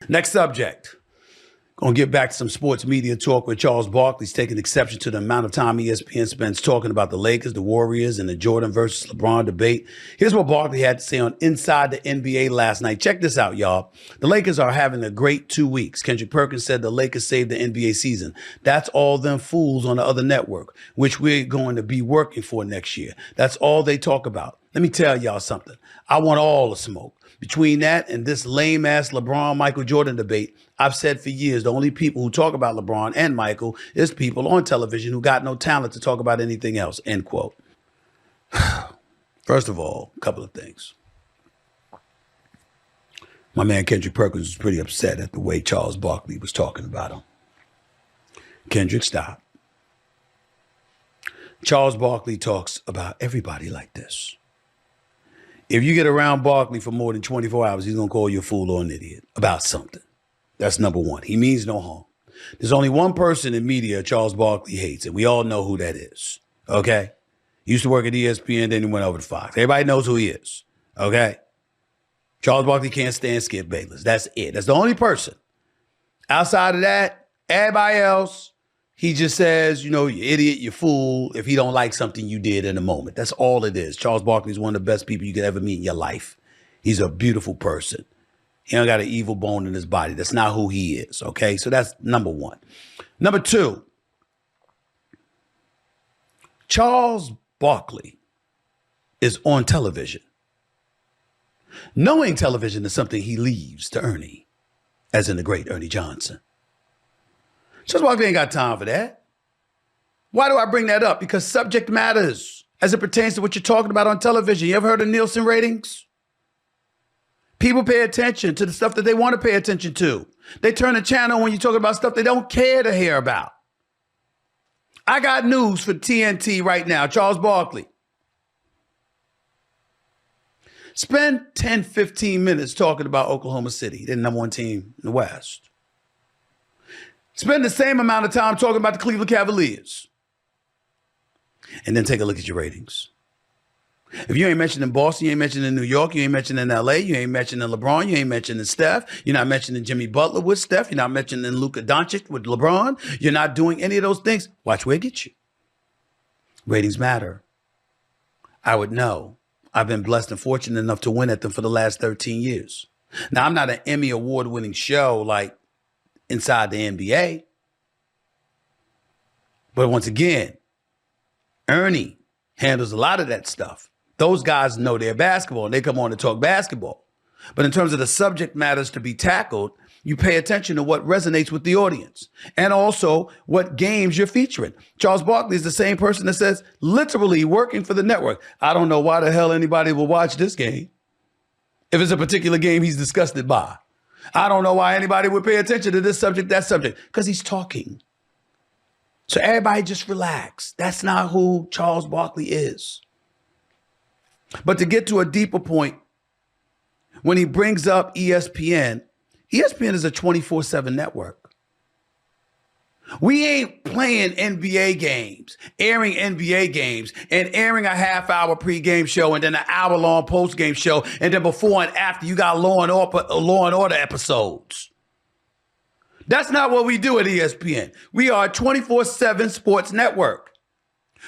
Next subject. Gonna get back to some sports media talk with Charles Barkley's taking exception to the amount of time ESPN spends talking about the Lakers, the Warriors, and the Jordan versus LeBron debate. Here's what Barkley had to say on Inside the NBA last night. Check this out, y'all. The Lakers are having a great 2 weeks. Kendrick Perkins said the Lakers saved the NBA season. That's all them fools on the other network, which we're going to be working for next year. That's all they talk about. Let me tell y'all something. I want all the smoke. Between that and this lame-ass LeBron-Michael Jordan debate, I've said for years, the only people who talk about LeBron and Michael is people on television who got no talent to talk about anything else, end quote. First of all, a couple of things. My man Kendrick Perkins was pretty upset at the way Charles Barkley was talking about him. Kendrick, stop. Charles Barkley talks about everybody like this. If you get around Barkley for more than 24 hours, he's going to call you a fool or an idiot about something. That's number one. He means no harm. There's only one person in media Charles Barkley hates, and we all know who that is, okay? He used to work at ESPN, then he went over to Fox. Everybody knows who he is, okay? Charles Barkley can't stand Skip Bayless. That's it. That's the only person. Outside of that, everybody else, he just says, you know, you idiot, you fool, if he don't like something you did in a moment. That's all it is. Charles Barkley is one of the best people you could ever meet in your life. He's a beautiful person. He don't got an evil bone in his body. That's not who he is, okay? So that's number one. Number two, Charles Barkley is on television. Knowing television is something he leaves to Ernie, as in the great Ernie Johnson. Charles Barkley ain't got time for that. Why do I bring that up? Because subject matters as it pertains to what you're talking about on television. You ever heard of Nielsen ratings? People pay attention to the stuff that they want to pay attention to. They turn the channel when you're talking about stuff they don't care to hear about. I got news for TNT right now. Charles Barkley. Spend 10, 15 minutes talking about Oklahoma City, the number one team in the West. Spend the same amount of time talking about the Cleveland Cavaliers. And then take a look at your ratings. If you ain't mentioning Boston, you ain't mentioning New York, you ain't mentioning LA, you ain't mentioning LeBron, you ain't mentioning Steph, you're not mentioning Jimmy Butler with Steph, you're not mentioning Luka Doncic with LeBron, you're not doing any of those things, watch where it gets you. Ratings matter. I would know. I've been blessed and fortunate enough to win at them for the last 13 years. Now, I'm not an Emmy award-winning show like Inside the NBA. But once again, Ernie handles a lot of that stuff. Those guys know their basketball and they come on to talk basketball. But in terms of the subject matters to be tackled, you pay attention to what resonates with the audience and also what games you're featuring. Charles Barkley is the same person that says, literally working for the network, I don't know why the hell anybody will watch this game if it's a particular game he's disgusted by. I don't know why anybody would pay attention to this subject, that subject, because he's talking. So everybody just relax. That's not who Charles Barkley is. But to get to a deeper point, when he brings up ESPN, ESPN is a 24/7 network. We ain't playing NBA games, airing NBA games, and airing a half-hour pregame show and then an hour-long post-game show, and then before and after you got Law and Order episodes. That's not what we do at ESPN. We are a 24/7 sports network.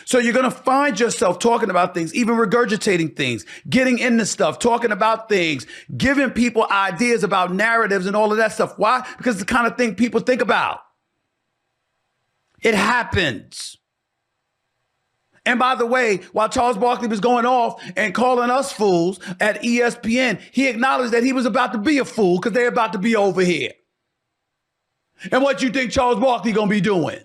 So you're going to find yourself talking about things, even regurgitating things, getting into stuff, talking about things, giving people ideas about narratives and all of that stuff. Why? Because it's the kind of thing people think about. It happens. And by the way, while Charles Barkley was going off and calling us fools at ESPN, he acknowledged that he was about to be a fool because they're about to be over here. And what you think Charles Barkley going to be doing?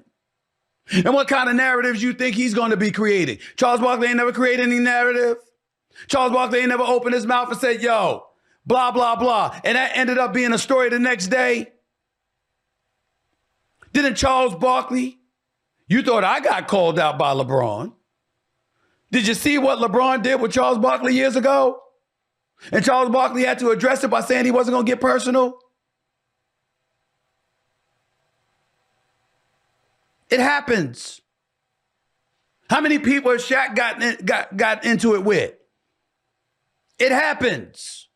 And what kind of narratives you think he's going to be creating? Charles Barkley ain't never created any narrative. Charles Barkley ain't never opened his mouth and said, yo, blah, blah, blah. And that ended up being a story the next day. Didn't Charles Barkley? You thought I got called out by LeBron. Did you see what LeBron did with Charles Barkley years ago? And Charles Barkley had to address it by saying he wasn't going to get personal. It happens. How many people has Shaq got into it with? It happens.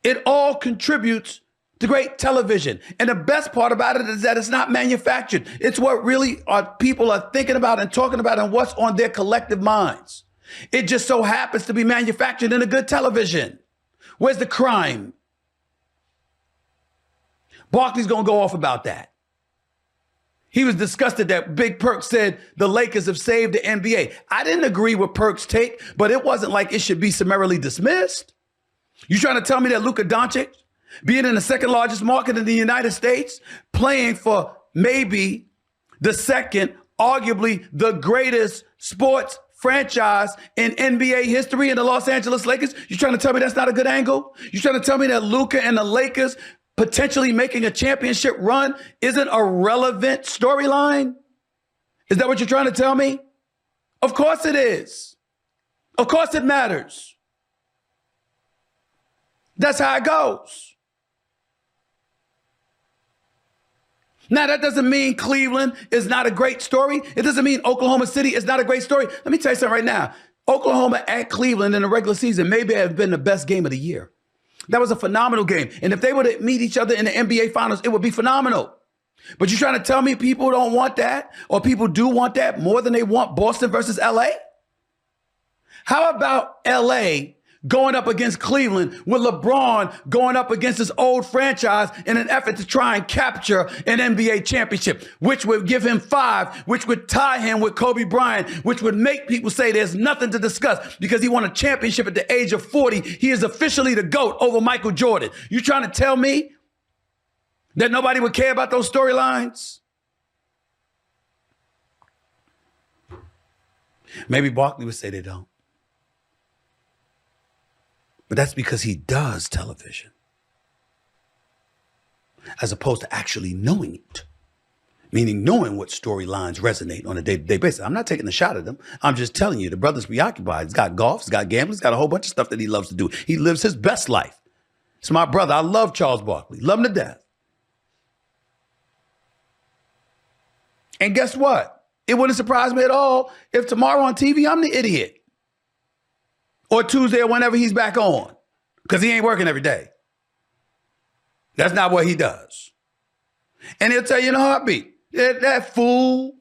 It all contributes the great television. And the best part about it is that it's not manufactured. It's what really people are thinking about and talking about and what's on their collective minds. It just so happens to be manufactured in a good television. Where's the crime? Barkley's going to go off about that. He was disgusted that Big Perk said the Lakers have saved the NBA. I didn't agree with Perk's take, but it wasn't like it should be summarily dismissed. You trying to tell me that Luka Doncic, being in the second largest market in the United States, playing for maybe the second, arguably the greatest sports franchise in NBA history in the Los Angeles Lakers, you trying to tell me that's not a good angle? You trying to tell me that Luka and the Lakers potentially making a championship run isn't a relevant storyline? Is that what you're trying to tell me? Of course it is. Of course it matters. That's how it goes. Now, that doesn't mean Cleveland is not a great story. It doesn't mean Oklahoma City is not a great story. Let me tell you something right now. Oklahoma at Cleveland in the regular season maybe have been the best game of the year. That was a phenomenal game. And if they were to meet each other in the NBA Finals, it would be phenomenal. But you're trying to tell me people don't want that, or people do want that more than they want Boston versus LA? How about LA going up against Cleveland with LeBron going up against his old franchise in an effort to try and capture an NBA championship, which would give him 5, which would tie him with Kobe Bryant, which would make people say there's nothing to discuss because he won a championship at the age of 40. He is officially the GOAT over Michael Jordan. You trying to tell me that nobody would care about those storylines? Maybe Barkley would say they don't. But that's because he does television, as opposed to actually knowing it, meaning knowing what storylines resonate on a day-to-day basis. I'm not taking a shot at him. I'm just telling you, the brother's preoccupied. He's got golf, he's got gambling, he's got a whole bunch of stuff that he loves to do. He lives his best life. It's my brother. I love Charles Barkley. Love him to death. And guess what? It wouldn't surprise me at all if tomorrow on TV, I'm the idiot. Or Tuesday or whenever he's back on. Because he ain't working every day. That's not what he does. And he'll tell you in a heartbeat, that fool.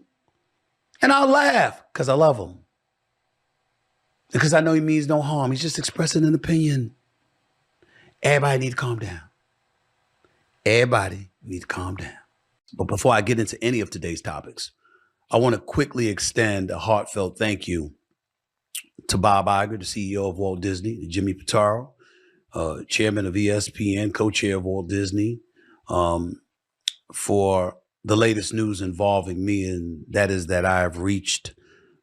And I'll laugh because I love him. Because I know he means no harm. He's just expressing an opinion. Everybody need to calm down. Everybody need to calm down. But before I get into any of today's topics, I want to quickly extend a heartfelt thank you to Bob Iger, the CEO of Walt Disney, to Jimmy Pitaro, chairman of ESPN, co-chair of Walt Disney, for the latest news involving me, and that is that I have reached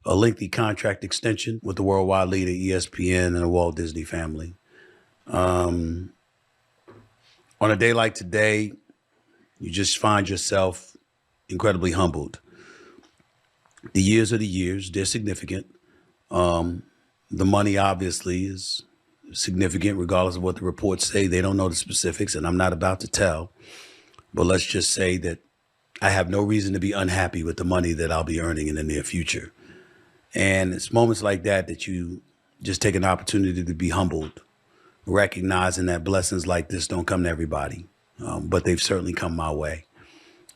a lengthy contract extension with the worldwide leader, ESPN, and the Walt Disney family. On a day like today, you just find yourself incredibly humbled. The years are the years. They're significant. The money obviously is significant regardless of what the reports say. They don't know the specifics, and I'm not about to tell. But let's just say that I have no reason to be unhappy with the money that I'll be earning in the near future. And it's moments like that that you just take an opportunity to be humbled, recognizing that blessings like this don't come to everybody, but they've certainly come my way.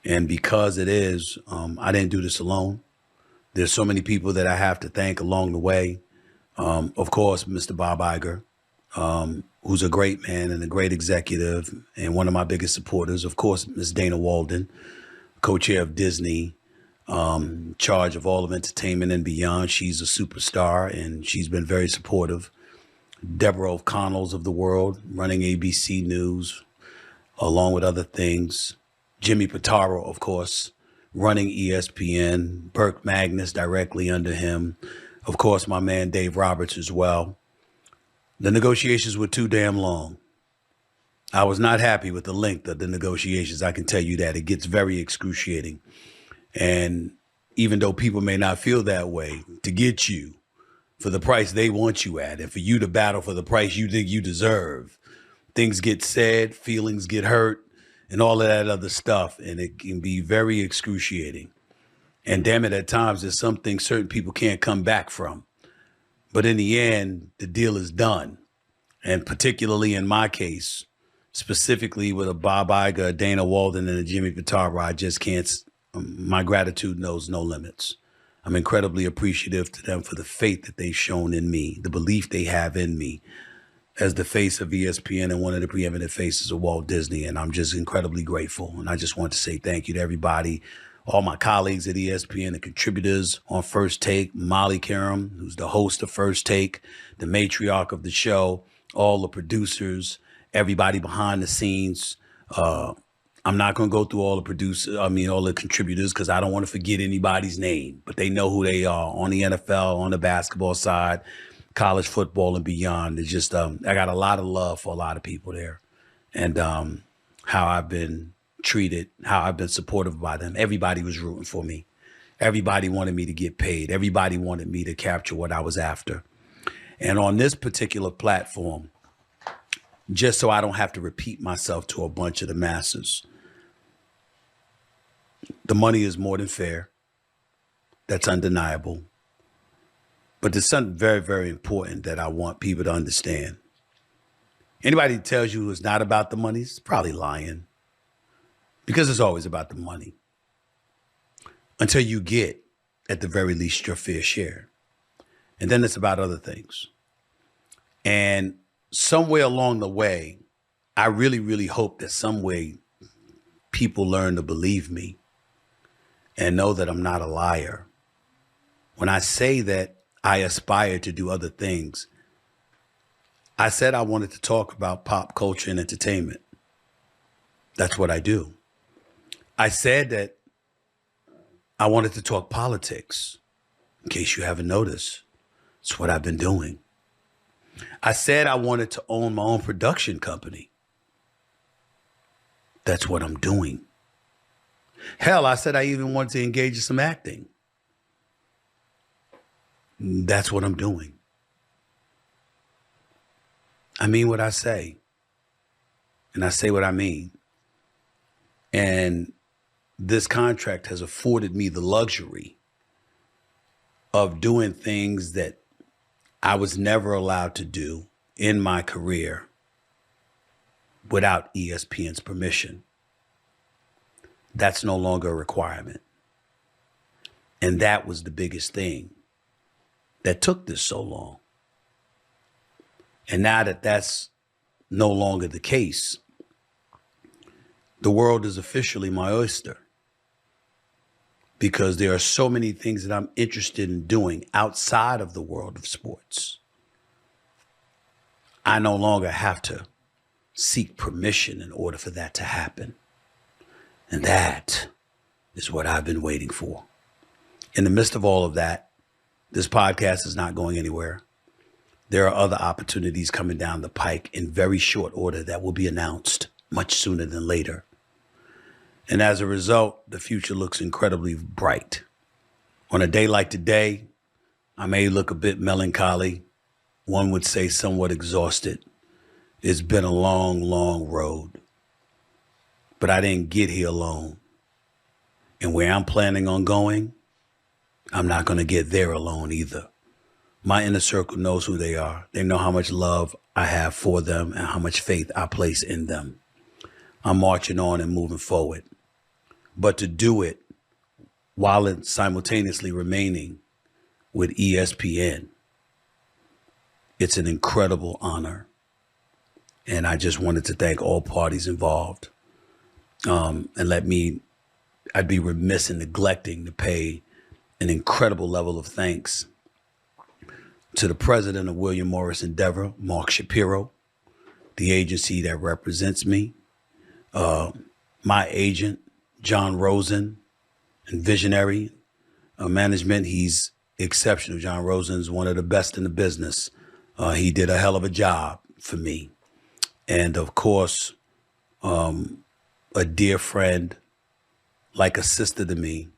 And because it is, I didn't do this alone. There's so many people that I have to thank along the way. Of course, Mr. Bob Iger, who's a great man and a great executive and one of my biggest supporters. Of course, Ms. Dana Walden, co-chair of Disney, charge of all of entertainment and beyond. She's a superstar and she's been very supportive. Deborah O'Connell's of the world, running ABC News, along with other things. Jimmy Pitaro, of course, running ESPN. Burke Magnus directly under him. Of course, my man Dave Roberts as well. The negotiations were too damn long. I was not happy with the length of the negotiations. I can tell you that. It gets very excruciating. And even though people may not feel that way, to get you for the price they want you at and for you to battle for the price you think you deserve, things get said, feelings get hurt, and all of that other stuff. And it can be very excruciating. And damn it, at times, there's some things certain people can't come back from. But in the end, the deal is done. And particularly in my case, specifically with a Bob Iger, a Dana Walden, and a Jimmy Pitaro, I just can't. My gratitude knows no limits. I'm incredibly appreciative to them for the faith that they've shown in me, the belief they have in me as the face of ESPN and one of the preeminent faces of Walt Disney. And I'm just incredibly grateful. And I just want to say thank you to everybody, all my colleagues at ESPN, the contributors on First Take, Molly Karam, who's the host of First Take, the matriarch of the show, all the producers, everybody behind the scenes. I'm not going to go through all the contributors, because I don't want to forget anybody's name, but they know who they are on the NFL, on the basketball side, college football and beyond. It's just, I got a lot of love for a lot of people there, and how I've been treated, how I've been supportive by them. Everybody was rooting for me. Everybody wanted me to get paid. Everybody wanted me to capture what I was after. And on this particular platform, just so I don't have to repeat myself to a bunch of the masses, the money is more than fair. That's undeniable. But there's something very, very important that I want people to understand. Anybody that tells you it's not about the money is probably lying, because it's always about the money until you get, at the very least, your fair share. And then it's about other things. And somewhere along the way, I really, really hope that some way people learn to believe me and know that I'm not a liar. When I say that I aspire to do other things, I said I wanted to talk about pop culture and entertainment. That's what I do. I said that I wanted to talk politics. In case you haven't noticed, it's what I've been doing. I said I wanted to own my own production company. That's what I'm doing. Hell, I said I even wanted to engage in some acting. That's what I'm doing. I mean what I say. And I say what I mean. And this contract has afforded me the luxury of doing things that I was never allowed to do in my career without ESPN's permission. That's no longer a requirement. And that was the biggest thing that took this so long. And now that that's no longer the case, the world is officially my oyster, because there are so many things that I'm interested in doing outside of the world of sports. I no longer have to seek permission in order for that to happen. And that is what I've been waiting for. In the midst of all of that, this podcast is not going anywhere. There are other opportunities coming down the pike in very short order that will be announced much sooner than later. And as a result, the future looks incredibly bright. On a day like today, I may look a bit melancholy. One would say somewhat exhausted. It's been a long, long road. But I didn't get here alone. And where I'm planning on going, I'm not going to get there alone either. My inner circle knows who they are. They know how much love I have for them and how much faith I place in them. I'm marching on and moving forward. But to do it while it's simultaneously remaining with ESPN, it's an incredible honor. And I just wanted to thank all parties involved. And I'd be remiss in neglecting to pay an incredible level of thanks to the president of William Morris Endeavor, Mark Shapiro, the agency that represents me, my agent, John Rosen, and Visionary Management. He's exceptional. John Rosen is one of the best in the business. He did a hell of a job for me. And of course, a dear friend, like a sister to me,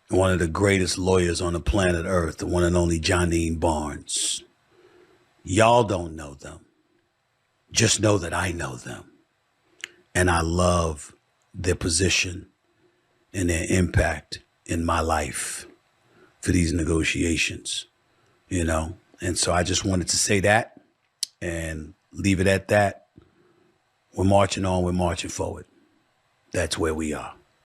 one of the greatest lawyers on the planet Earth, the one and only Johnine Barnes. Y'all don't know them. Just know that I know them. And I love their position and their impact in my life for these negotiations, you know? And so I just wanted to say that and leave it at that. We're marching on. We're marching forward. That's where we are.